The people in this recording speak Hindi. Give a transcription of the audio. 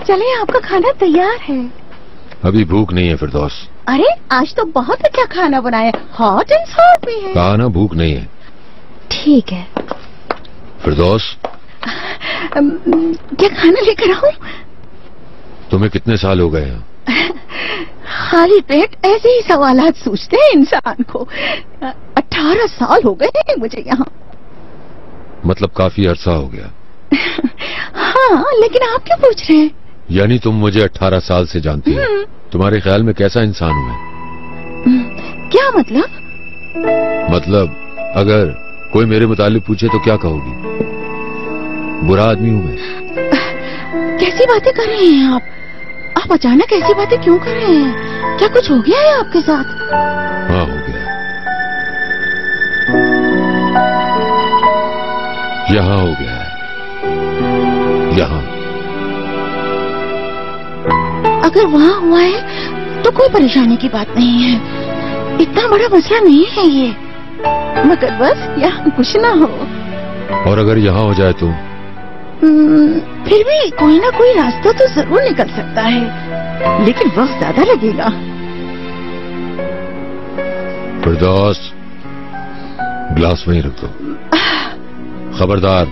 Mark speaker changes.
Speaker 1: चले, आपका खाना तैयार है।
Speaker 2: अभी भूख नहीं है फिरदौस।
Speaker 1: अरे आज तो बहुत अच्छा खाना बनाया, हॉट एंड सॉफ्ट भी है।
Speaker 2: कहा ना भूख नहीं है।
Speaker 1: ठीक है
Speaker 2: फिरदौस,
Speaker 1: क्या खाना लेकर आऊं?
Speaker 2: तुम्हें कितने साल हो गए हैं?
Speaker 1: खाली पेट ऐसे ही सवालात सूझते हैं इंसान को। 18 साल हो गए हैं मुझे यहाँ।
Speaker 2: मतलब काफी अरसा हो गया।
Speaker 1: हाँ, लेकिन आप क्यों पूछ रहे हैं?
Speaker 2: यानी तुम मुझे 18 साल से जानती हो। तुम्हारे ख्याल में कैसा इंसान हूं मैं?
Speaker 1: क्या मतलब?
Speaker 2: मतलब अगर कोई मेरे मुतालिक पूछे तो क्या कहोगी? बुरा आदमी हूं मैं?
Speaker 1: कैसी बातें कर रहे हैं आप? आप अचानक ऐसी बातें क्यों कर रहे हैं? क्या कुछ हो गया है आपके साथ?
Speaker 2: हाँ, हो गया। यहाँ हो गया है, यहाँ।
Speaker 1: अगर वहाँ हुआ है तो कोई परेशानी की बात नहीं है, इतना बड़ा मसला नहीं है ये। मगर बस यहाँ कुछ ना हो।
Speaker 2: और अगर यहाँ हो जाए तो?
Speaker 1: फिर भी कोई ना कोई रास्ता तो जरूर निकल सकता है, लेकिन वक्त ज्यादा लगेगा।
Speaker 2: फिरदौस, ग्लास वहीं रख दो। खबरदार,